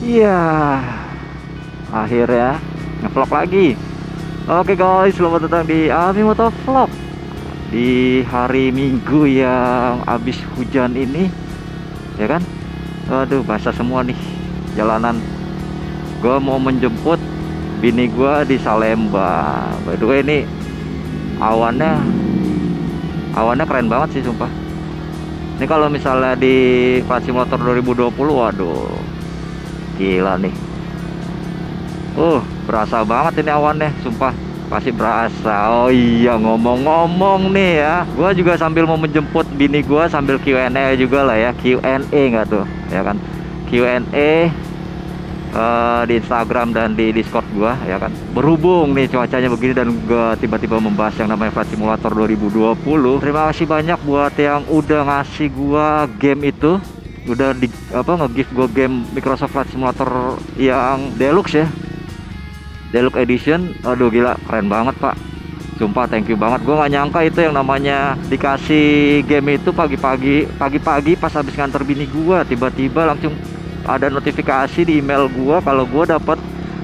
Iya, akhirnya ngevlog lagi. Oke guys, selamat datang di Ami Moto Vlog di hari Minggu yang habis hujan ini, ya kan? Waduh, basah semua nih jalanan. Gue mau menjemput bini gue di Salemba. By the way, ini awannya awannya keren banget sih, sumpah. Ini kalau misalnya di Flight Simulator 2020, waduh, gila nih. Berasa banget ini awannya, sumpah. Pasti berasa. Oh iya, ngomong-ngomong nih ya, gua juga sambil mau menjemput bini gua sambil Q&A juga lah ya. Q&A nggak tuh, ya kan? Q&A di Instagram dan di Discord gua, ya kan? Berhubung nih cuacanya begini dan gua tiba-tiba membahas yang namanya Flight Simulator 2020. Terima kasih banyak buat yang udah ngasih gua game itu, udah di nge-gift gua game Microsoft Flight Simulator yang Deluxe ya, Deluxe Edition. Aduh gila, keren banget pak, sumpah thank you banget. Gue nggak nyangka itu yang namanya dikasih game itu pagi-pagi pas habis nganter bini gue, tiba-tiba langsung ada notifikasi di email gue kalau gue dapet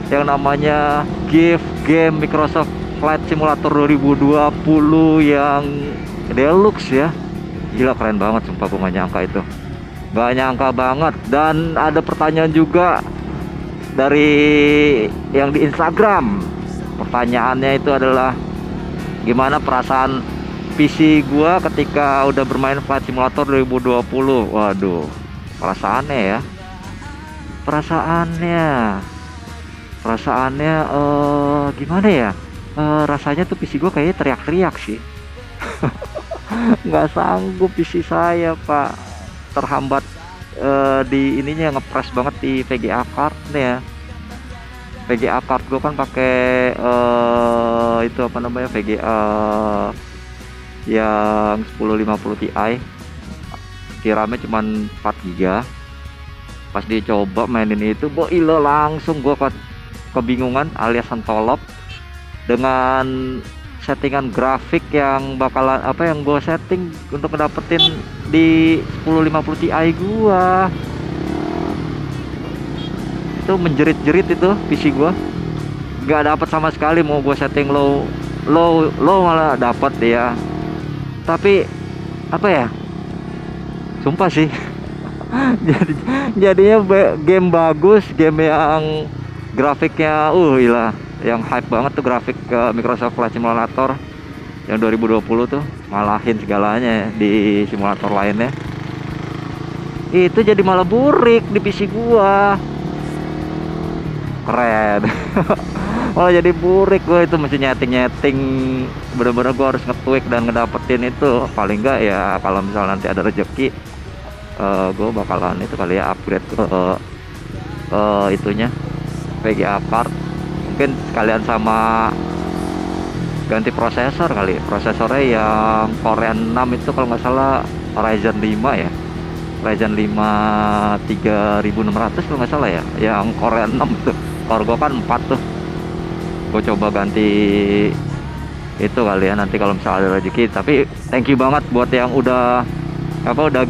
yang namanya gift game Microsoft Flight Simulator 2020 yang Deluxe ya. Gila keren banget, sumpah gue nggak nyangka itu, nggak nyangka banget. Dan ada pertanyaan juga dari yang di Instagram. Pertanyaannya itu adalah gimana perasaan PC gua ketika udah bermain Flight Simulator 2020. Waduh, perasaannya ya, perasaannya perasaannya gimana ya, rasanya tuh PC gua kayaknya teriak-teriak sih. Nggak sanggup PC saya pak, terhambat di ininya, ngepres banget di VGA cardnya. VGA card gue kan pakai itu apa namanya, VGA yang 1050 Ti, RAM-nya cuma 4 GB. Pas dicoba mainin itu, boila langsung gue kebingungan alias sentolop dengan settingan grafik yang bakalan yang gue setting untuk ngedapetin di 1050 Ti gua. Itu menjerit-jerit itu PC gua, nggak dapat sama sekali. Mau gue setting low malah dapat dia. Tapi sumpah sih. Jadinya game bagus, game yang grafiknya gila, yang hype banget tuh grafik ke Microsoft Flight Simulator yang 2020 tuh, ngalahin segalanya di simulator lainnya. Itu jadi malah burik di PC gua. Keren. Malah jadi burik. Gua itu mesti nyeting, bener-bener gua harus nge-tweak dan ngedapetin itu. Paling enggak ya kalau misalnya nanti ada rezeki, gua bakalan itu kali ya, upgrade ke itunya, VGA card. Mungkin sekalian sama ganti prosesor kali. Prosesornya yang Core 6 itu kalau nggak salah Ryzen 5 ya, Ryzen 5 3600 kalau nggak salah ya, yang Core 6 tuh. Core gua kan 4 tuh. Gue coba ganti itu kali ya nanti kalau misalnya ada rezeki. Tapi thank you banget buat yang udah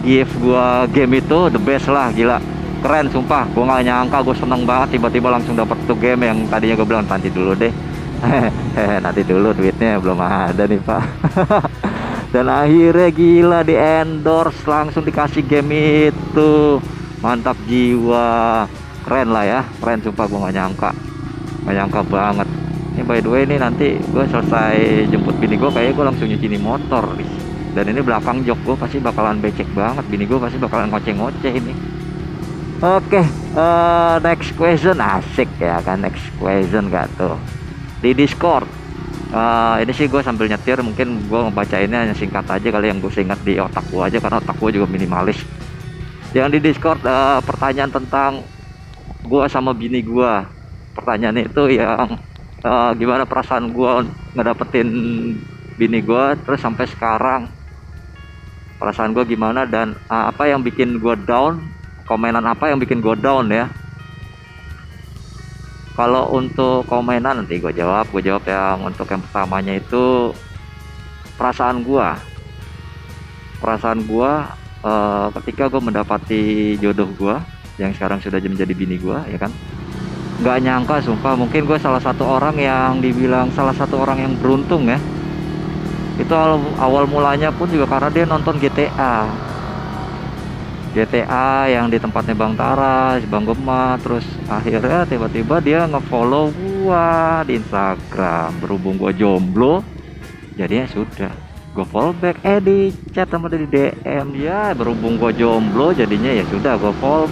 gift gua game itu, the best lah, gila keren sumpah. Gue nggak nyangka, gue seneng banget tiba-tiba langsung dapet tuh game yang tadinya gue bilang nanti dulu deh. Nanti dulu, duitnya belum ada nih pak. Dan akhirnya gila, di endorse, langsung dikasih game itu. Mantap jiwa, keren lah ya, keren sumpah. Gue nggak nyangka banget. Ini by the way, ini nanti gue selesai jemput bini gue, kayaknya gue langsung nyuci ini motor nih. Dan ini belakang jok gue pasti bakalan becek banget, bini gue pasti bakalan ngoceh-ngoceh ini. Oke, next question. Asik ya kan, next question gak tuh di Discord. Ini sih gue sambil nyetir, mungkin gue ngebacainnya hanya singkat aja kali, yang gue ingat di otak gue aja karena otak gue juga minimalis. Yang di Discord, pertanyaan tentang gue sama bini gue. Pertanyaan itu yang gimana perasaan gue ngedapetin bini gue, terus sampai sekarang perasaan gue gimana, dan apa yang bikin gue down, komenan apa yang bikin gue down ya. Kalau untuk komenan nanti gue jawab yang untuk yang pertamanya itu perasaan gue ketika gue mendapati jodoh gue, yang sekarang sudah menjadi bini gue, ya kan. Nggak nyangka sumpah, mungkin gue salah satu orang yang dibilang salah satu orang yang beruntung ya. Itu awal mulanya pun juga karena dia nonton GTA yang di tempatnya Bang Tara, Bang Gema. Terus akhirnya tiba-tiba dia ngefollow gua di Instagram. Berhubung gua jomblo, jadinya sudah gua follow back, di chat sama dia di DM. Ya berhubung gua jomblo, jadinya ya sudah gua follow,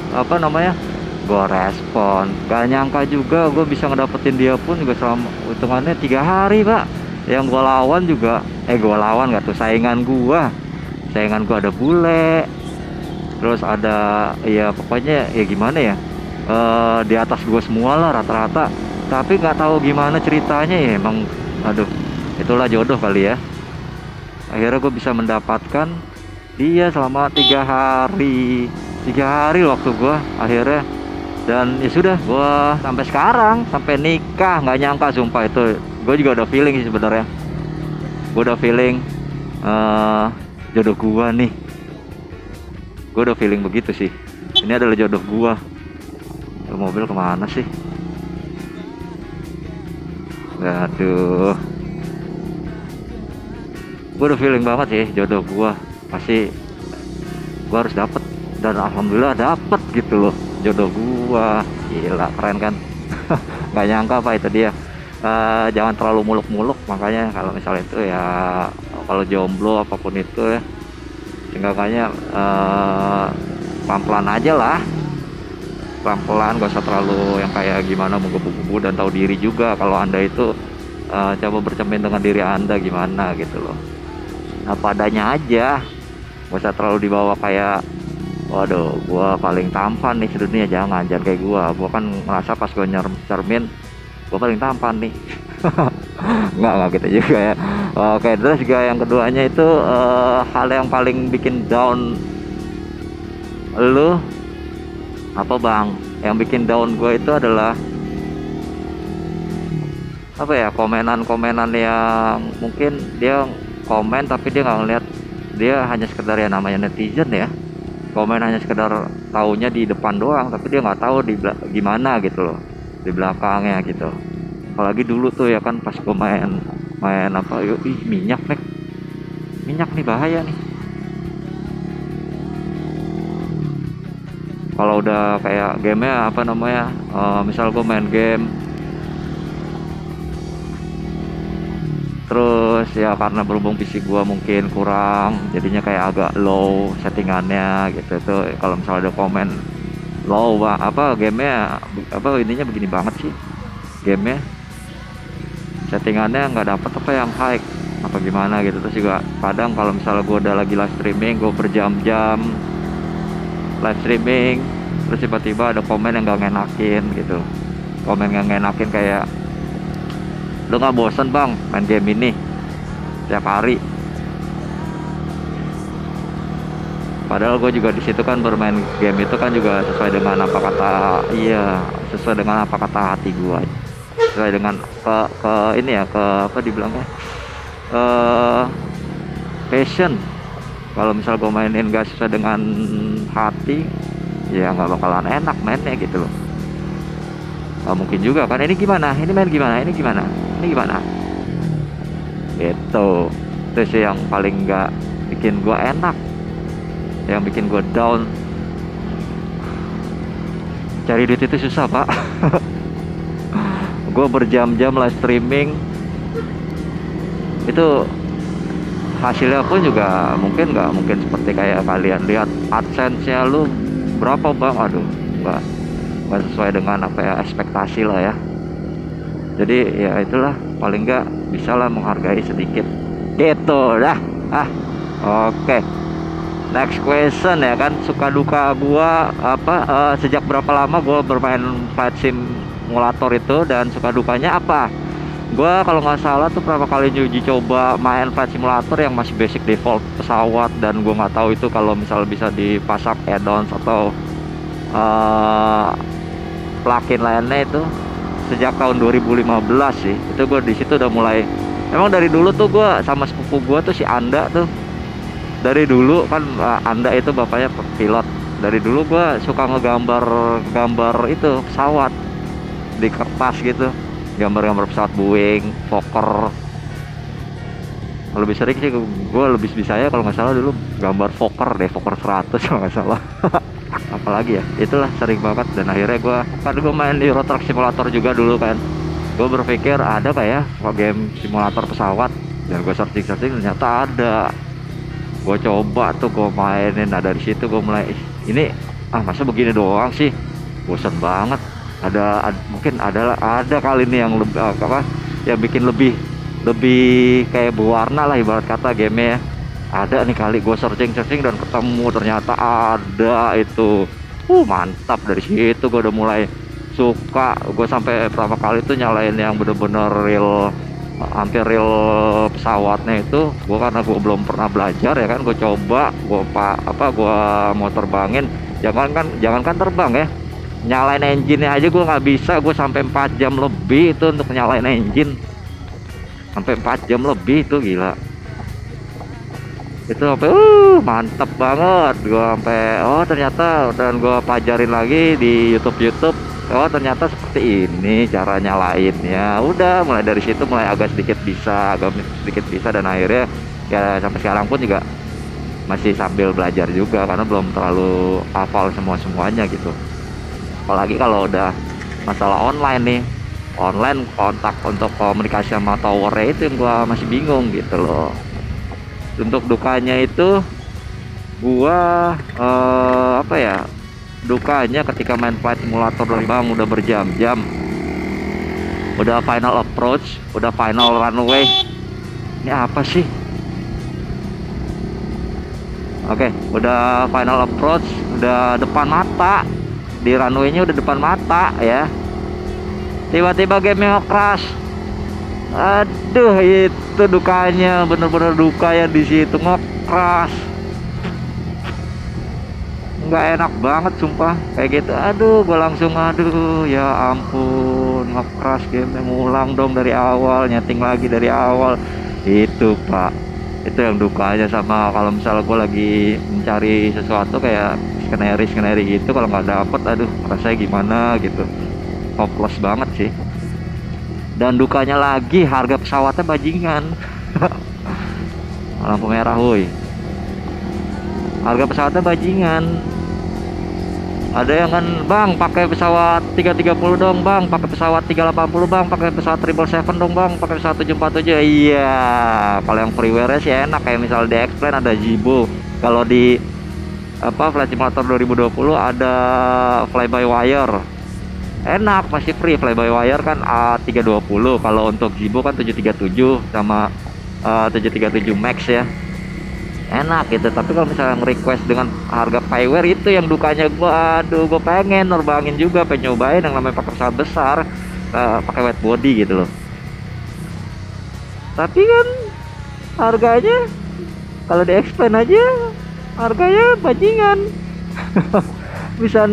gua respon. Gak nyangka juga gua bisa ngedapetin dia pun juga selama hitungannya 3 hari, Pak. Yang gua lawan juga, gua lawan gak tuh, saingan gua ada bule, terus ada ya pokoknya ya gimana ya, di atas gua semua lah rata-rata. Tapi nggak tahu gimana ceritanya ya, emang aduh, itulah jodoh kali ya. Akhirnya gue bisa mendapatkan dia selama 3 hari waktu gue akhirnya. Dan ya sudah, gue sampai sekarang, sampai nikah. Nggak nyangka sumpah, itu gue juga udah feeling sih sebenarnya. Gue udah feeling jodoh gue nih. Gue udah feeling begitu sih, ini adalah jodoh gue. Mobil kemana sih? Aduh, gue udah feeling banget sih jodoh gue. Pasti gue harus dapet, dan alhamdulillah dapet gitu loh jodoh gue. Gila, keren kan? Gak nyangka Pak, itu dia. Jangan terlalu muluk-muluk, makanya kalau misalnya itu ya, kalau jomblo apapun itu ya, seenggaknya pelan-pelan aja lah, pelan-pelan, gak usah terlalu yang kayak gimana menggebu-gebu. Dan tahu diri juga kalau anda itu coba bercermin dengan diri anda gimana gitu loh, apa adanya aja. Gak usah terlalu dibawa kayak waduh gua paling tampan nih sedunia. Jangan kayak gua kan ngerasa pas gua cermin gua paling tampan nih. nggak gitu juga ya. Oke, terus juga yang keduanya itu hal yang paling bikin down lu apa Bang? Yang bikin down gue itu adalah apa ya, komenan yang mungkin dia komen tapi dia nggak ngeliat, dia hanya sekedar ya namanya netizen ya, komen hanya sekedar taunya di depan doang, tapi dia nggak tahu gimana gitu loh di belakangnya gitu. Apalagi dulu tuh ya kan, pas gue main apa, minyak nih bahaya nih. Kalau udah kayak gamenya misal gue main game terus ya, karena berhubung PC gue mungkin kurang, jadinya kayak agak low settingannya gitu tuh. Kalau misalnya ada komen low gamenya ininya begini banget sih, gamenya settingannya nggak dapet apa yang high apa gimana gitu. Terus juga kadang kalau misalnya gue udah lagi live streaming, gue berjam-jam live streaming, terus tiba-tiba ada komen yang gak ngenakin gitu. Komen yang ngenakin kayak, lu gak bosen Bang main game ini tiap hari? Padahal gue juga di situ kan bermain game itu kan juga sesuai dengan apa kata hati gue, sesuai dengan apa dibilangnya, passion. Kalau misal gue mainin gak sesuai dengan hati, ya nggak bakalan enak mainnya gitu loh. Gak mungkin juga kan, ini gimana gitu. Itu sih yang paling nggak bikin gue enak, yang bikin gue down. Cari duit itu susah Pak. Gue berjam-jam live streaming itu hasilnya pun juga mungkin nggak mungkin seperti kayak kalian lihat AdSense-nya lu berapa Bang. Aduh, nggak sesuai dengan apa ya, ekspektasi lah ya. Jadi ya itulah, paling nggak bisa lah menghargai sedikit gitu dah. Oke. Next question ya kan, suka duka gua sejak berapa lama gua bermain flight simulator itu, dan suka dukanya apa. Gua kalau nggak salah tuh berapa kali uji coba main flight simulator yang masih basic default pesawat, dan gua nggak tahu itu kalau misal bisa dipasang add-ons atau plugin lainnya itu sejak tahun 2015 sih. Itu gua di situ udah mulai, emang dari dulu tuh gua sama sepupu gua tuh si Anda tuh, dari dulu kan Anda itu bapaknya pilot Dari dulu gua suka ngegambar gambar itu pesawat di kertas gitu, gambar-gambar pesawat Boeing, Fokker. Lebih sering sih gue lebih bisanya kalau nggak salah dulu gambar Fokker deh, Fokker 100 kalau nggak salah. Apalagi ya, itulah sering banget. Dan akhirnya gue main di Euro Truck Simulator juga dulu kan. Gue berpikir ada kayak game simulator pesawat, dan gue searching ternyata ada. Gue coba tuh gue mainin. Nah dari situ gue mulai, ini masa begini doang sih, bosan banget. Mungkin ada kali ini yang lebih apa yang bikin lebih kayak berwarna lah ibarat kata game ya. Ada nih kali, gue searching dan ketemu, ternyata ada itu. Mantap. Dari situ gue udah mulai suka. Gue sampai pertama kali tuh nyalain yang bener-bener real, hampir real pesawatnya itu. Gue karena gue belum pernah belajar ya kan, gue coba, gue mau terbangin. Jangankan terbang ya, nyalain engine-nya aja gue nggak bisa. Gue sampai 4 jam lebih itu untuk nyalain engine, sampai 4 jam lebih itu, gila. Itu sampai mantap banget. Gue sampai ternyata, dan gue pelajarin lagi di YouTube. Ternyata seperti ini cara nyalainnya. Udah mulai dari situ, mulai agak sedikit bisa, dan akhirnya ya sampai sekarang pun juga masih sambil belajar juga, karena belum terlalu hafal semuanya gitu. Apalagi kalau udah masalah online nih, online kontak untuk komunikasi sama towernya, itu yang gua masih bingung gitu loh. Untuk dukanya itu gua apa ya, dukanya ketika main flight simulator bang udah berjam-jam, udah final approach, udah final runway, ini apa sih? Oke, udah final approach, udah depan mata, di runway-nya udah depan mata ya. Tiba-tiba game crash. Aduh, itu dukanya, bener-bener duka ya di situ, nge-crash. Nggak enak banget sumpah kayak gitu. Aduh, gue langsung ya ampun, nge-crash game, ngulang dong dari awal, nyeting lagi dari awal. Itu Pak, itu yang dukanya. Sama kalau misalnya gue lagi mencari sesuatu kayak skenario gitu, kalau nggak dapet, aduh rasanya gimana gitu, hopeless banget sih. Dan dukanya lagi, harga pesawatnya bajingan. Lampu merah woi, harga pesawatnya bajingan. Ada yang kan, bang pakai pesawat 330 dong bang, pakai pesawat 380 bang, pakai pesawat 777 dong bang, pakai pesawat 747. Iya, kalau yang freeware sih enak, kayak misalnya di X-Plane ada Zibo. Kalau di Flight Simulator 2020 ada Fly by Wire, enak, masih free. Fly by Wire kan A320. Kalau untuk Zibo kan 737 sama 737 Max ya, enak gitu. Tapi kalau misalnya request dengan harga Payware, itu yang dukanya gua. Aduh, gue pengen nerbangin juga, pengen nyobain yang namanya pakai pesawat besar, pakai wide body gitu loh. Tapi kan harganya, kalau di Explain aja harganya bajingan. bisa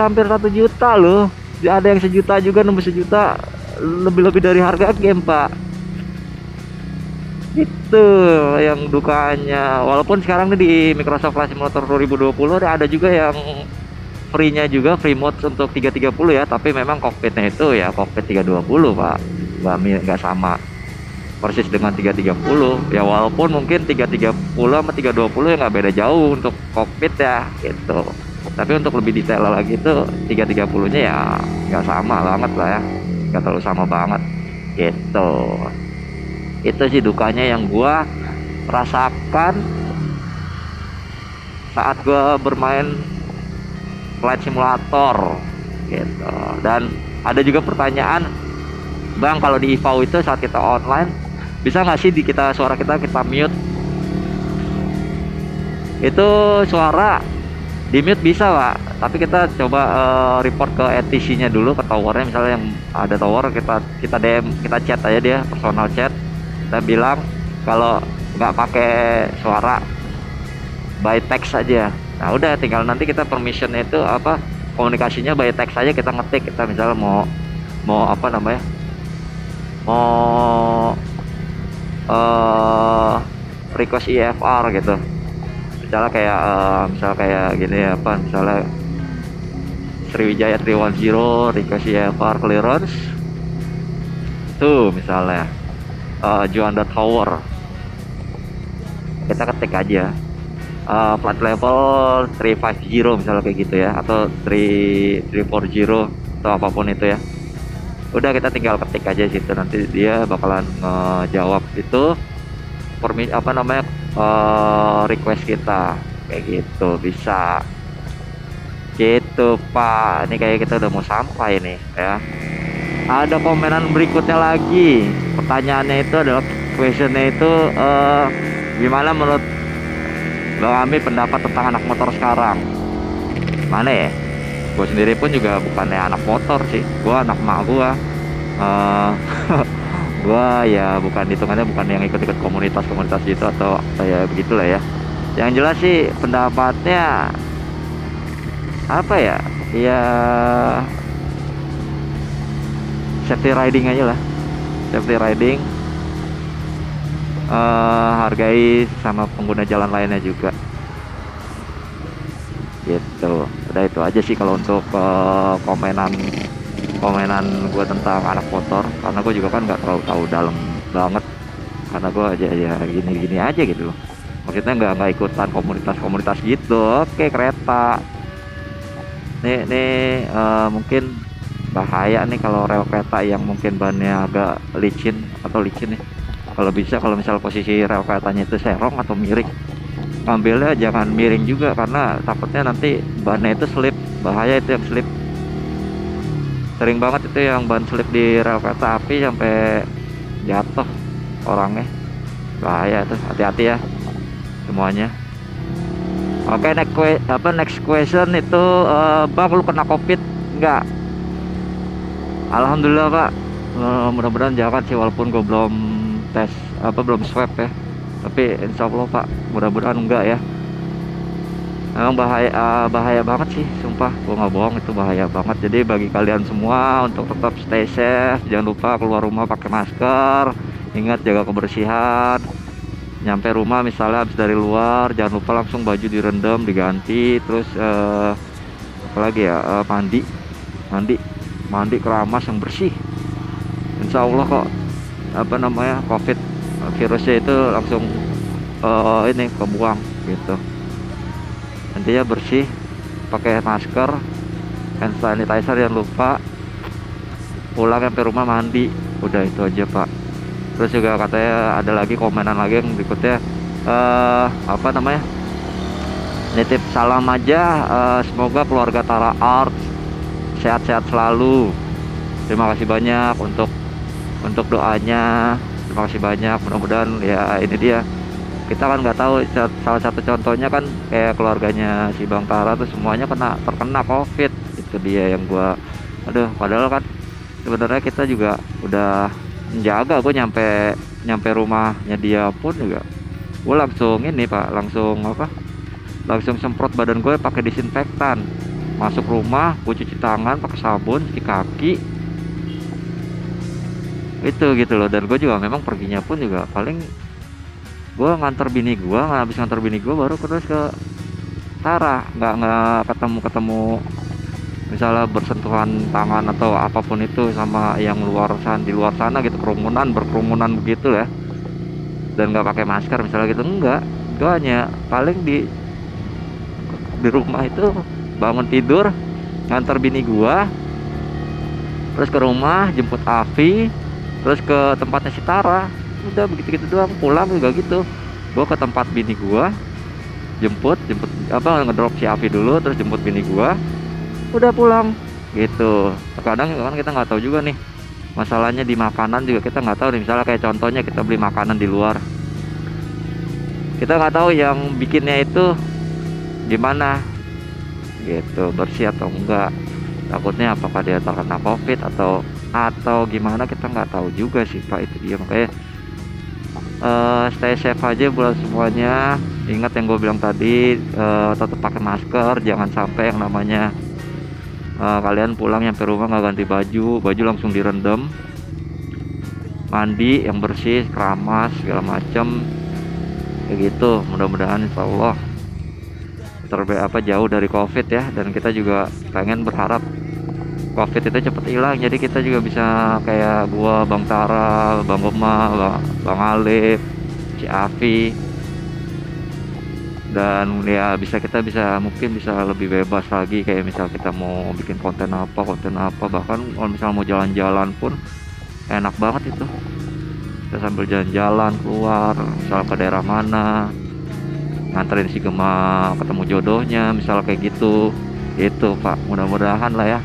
hampir 1 juta loh. Ada yang 1 juta juga, nembus 1 juta, lebih dari harga game Pak. Itu yang dukanya. Walaupun sekarang nih di Microsoft Flight Simulator 2020 ada juga yang free-nya juga, free mode untuk 330 ya. Tapi memang cockpitnya itu ya cockpit 320 Pak, nggak sama persis dengan 330 ya. Walaupun mungkin 330 sama 320 ya nggak beda jauh untuk cockpit ya gitu. Tapi untuk lebih detail lagi itu 330 nya ya nggak sama banget lah ya, nggak terlalu sama banget gitu. Itu sih dukanya yang gua rasakan saat gua bermain flight simulator gitu. Dan ada juga pertanyaan, bang kalau di IVAW itu saat kita online bisa nggak sih suara kita mute? Itu suara di mute bisa Pak, tapi kita coba report ke ATC nya dulu, ke towernya. Misalnya yang ada tower, kita DM, kita chat aja dia, personal chat. Kita bilang kalau nggak pakai suara, by text aja. Nah udah, tinggal nanti kita permissionnya itu komunikasinya by text aja. Kita ngetik, kita misalnya mau request IFR gitu, Misalnya kayak misal kayak gini apa, misalnya Sriwijaya 310 request car clearance tuh, misalnya Juanda Tower, kita ketik aja plat level 350 misalnya kayak gitu ya, atau 340 atau apapun itu ya. Udah kita tinggal ketik aja situ, nanti dia bakalan ngejawab itu apa namanya request kita kayak gitu. Bisa gitu Pak. Ini kayak kita udah mau sampai nih ya. Ada komenan berikutnya lagi, pertanyaannya itu adalah questionnya itu gimana menurut Bang Ami pendapat tentang anak motor sekarang. Mana ya, gue sendiri pun juga bukannya anak motor sih, gue anak mak gue. Gue ya bukan hitungannya, bukan yang ikut-ikut komunitas-komunitas gitu atau ya begitulah ya. Yang jelas sih pendapatnya apa ya, ya safety riding aja lah, safety riding, hargai sama pengguna jalan lainnya juga gitu. Udah itu aja sih kalau untuk komenan gue tentang anak motor, karena gue juga kan nggak terlalu tahu dalam banget, karena gue aja ya gini-gini aja gitu loh, maksudnya nggak ikutan komunitas gitu. Oke, kereta nih mungkin bahaya nih kalau rel kereta yang mungkin bannya agak licin nih. Kalau bisa, kalau misal posisi rel keretanya itu serong atau miring, ngambilnya jangan miring juga, karena takutnya nanti bannya itu slip. Bahaya itu yang slip, sering banget itu yang ban slip di rel kereta api sampai jatuh orangnya. Bahaya tuh, hati-hati ya semuanya. Oke, next question itu Bang, lu kena covid enggak? Alhamdulillah Pak, mudah-mudahan jangan sih, walaupun gue belum tes belum swab ya, tapi insya Allah Pak mudah-mudahan enggak ya. Emang bahaya banget sih, sumpah gue nggak bohong, itu bahaya banget. Jadi bagi kalian semua untuk tetap stay safe, jangan lupa keluar rumah pakai masker, ingat jaga kebersihan. Nyampe rumah misalnya habis dari luar, jangan lupa langsung baju direndam, diganti, terus apalagi ya, mandi keramas yang bersih. Insya Allah kok apa namanya covid virusnya itu langsung ini kebuang gitu. Intinya bersih, pakai masker, hand sanitizer jangan lupa, pulang sampai rumah mandi, udah itu aja Pak. Terus juga katanya ada lagi komenan lagi yang berikutnya, apa namanya, nitip salam aja, semoga keluarga Tara Art sehat-sehat selalu. Terima kasih banyak untuk doanya, terima kasih banyak. Mudah-mudahan ya, ini dia, kita kan nggak tahu, salah satu contohnya kan kayak keluarganya si Bang Tara tuh semuanya terkena covid. Itu dia yang gua, aduh, padahal kan sebenarnya kita juga udah menjaga. Gue nyampe rumahnya dia pun juga gue langsung ini Pak, langsung semprot badan gue pakai disinfektan. Masuk rumah gue cuci tangan pakai sabun, cuci kaki itu gitu loh. Dan gue juga memang perginya pun juga paling gue nganter bini gue, habis nganter bini gue baru terus ke Tara, nggak ketemu misalnya bersentuhan tangan atau apapun itu sama yang di luar sana gitu, berkerumunan begitu ya, dan nggak pakai masker misalnya gitu, enggak. Gue hanya paling di rumah itu bangun tidur, nganter bini gue, terus ke rumah jemput Avi, terus ke tempatnya si Tara, udah begitu doang. Pulang juga gitu, gue ke tempat bini gue, jemput ngedrop si Avi dulu, terus jemput bini gue, udah pulang gitu. Terkadang kan kita nggak tahu juga nih masalahnya di makanan juga, kita nggak tahu nih. Misalnya kayak contohnya kita beli makanan di luar, kita nggak tahu yang bikinnya itu gimana gitu, bersih atau enggak. Takutnya apakah dia terkena covid atau gimana, kita nggak tahu juga sih Pak. Itu dia, makanya stay safe aja buat semuanya. Ingat yang gue bilang tadi, tetap pakai masker, jangan sampai yang namanya kalian pulang nyampe rumah nggak ganti baju langsung direndam, mandi yang bersih, keramas segala macam kayak gitu. Mudah-mudahan insya Allah jauh dari COVID ya, dan kita juga pengen berharap COVID itu cepet hilang, jadi kita juga bisa kayak gua, Bang Tara, Bang Gema, Bang Alif, Ci Afi, dan ya kita bisa mungkin bisa lebih bebas lagi, kayak misal kita mau bikin konten apa, bahkan kalau misal mau jalan-jalan pun enak banget itu, kita sambil jalan-jalan keluar misal ke daerah mana, nganterin si Gema ketemu jodohnya misal kayak gitu. Itu Pak, mudah-mudahan lah ya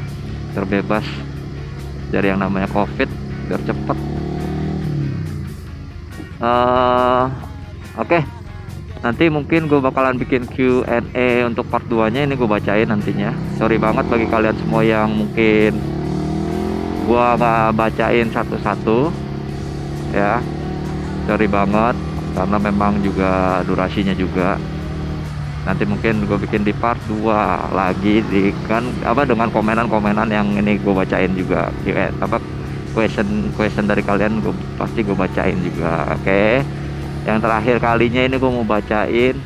terbebas dari yang namanya COVID biar cepet. Oke, nanti mungkin gue bakalan bikin Q&A untuk part 2 nya, ini gue bacain nantinya. Sorry banget bagi kalian semua yang mungkin gue gak bacain satu-satu ya, sorry banget, karena memang juga durasinya juga. Nanti mungkin gue bikin di part 2 lagi dengan komenan-komenan yang ini gue bacain juga, question dari kalian pasti gue bacain juga. Oke. Yang terakhir kalinya ini gue mau bacain,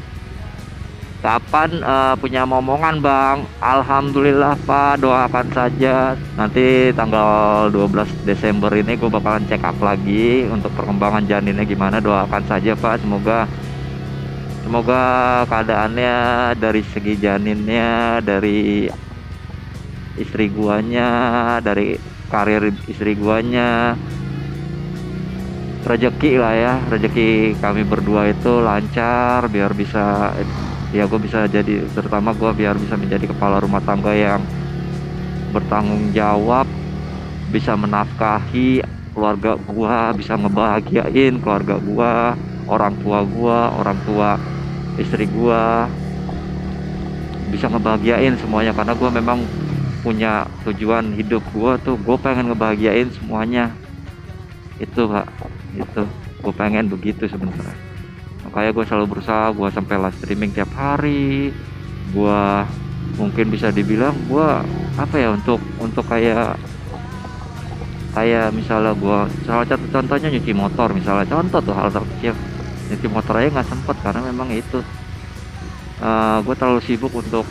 kapan punya momongan Bang? Alhamdulillah Pak, doakan saja. Nanti tanggal 12 Desember ini gue bakalan check up lagi untuk perkembangan janinnya gimana. Doakan saja Pak, semoga keadaannya dari segi janinnya, dari istri guanya, dari karir istri guanya, rezeki lah ya, rezeki kami berdua itu lancar, biar bisa ya gue bisa jadi, terutama gue biar bisa menjadi kepala rumah tangga yang bertanggung jawab, bisa menafkahi keluarga gua, bisa ngebahagiain keluarga gua, orang tua istri gua, bisa ngebahagiain semuanya, karena gua memang punya tujuan hidup gua tuh, gue pengen ngebahagiain semuanya. Itu Pak, itu gue pengen begitu sebenarnya. Makanya gue selalu berusaha, gue sampai live streaming tiap hari. Gue mungkin bisa dibilang gue apa ya, untuk kayak misalnya gue salah satu contohnya nyuci motor, misalnya contoh tuh hal terkecil, nyuci motor aja nggak sempet karena memang itu gue terlalu sibuk untuk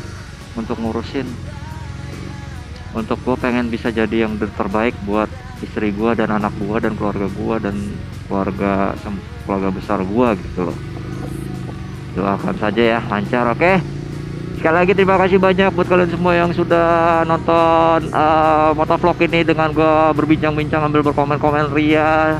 ngurusin, untuk gue pengen bisa jadi yang terbaik buat istri gue dan anak gue dan keluarga gue dan keluarga besar gue gitu loh. Doakan saja ya lancar. Oke, sekali lagi terima kasih banyak buat kalian semua yang sudah nonton motovlog ini dengan gue berbincang-bincang sambil berkomen-komen ria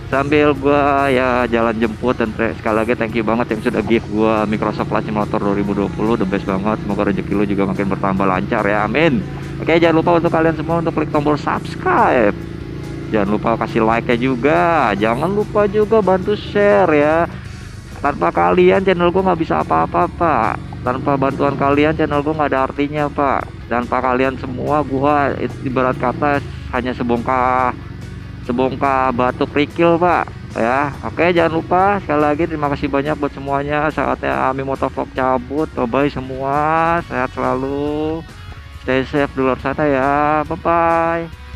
sambil gue ya jalan jemput. Dan sekali lagi thank you banget yang sudah give gue Microsoft Flight Simulator 2020, the best banget. Semoga rezeki lu juga makin bertambah lancar ya, amin. Oke, jangan lupa untuk kalian semua untuk klik tombol subscribe, jangan lupa kasih like nya juga, jangan lupa juga bantu share ya. Tanpa kalian channel gue nggak bisa apa-apa Pak, tanpa bantuan kalian channel gue nggak ada artinya Pak. Tanpa kalian semua gue ibarat kata hanya sebongkah batu kerikil Pak ya. Oke, jangan lupa sekali lagi terima kasih banyak buat semuanya. Saatnya Ami Motovlog cabut. Bye-bye semua, sehat selalu, stay safe di luar sana ya, bye-bye.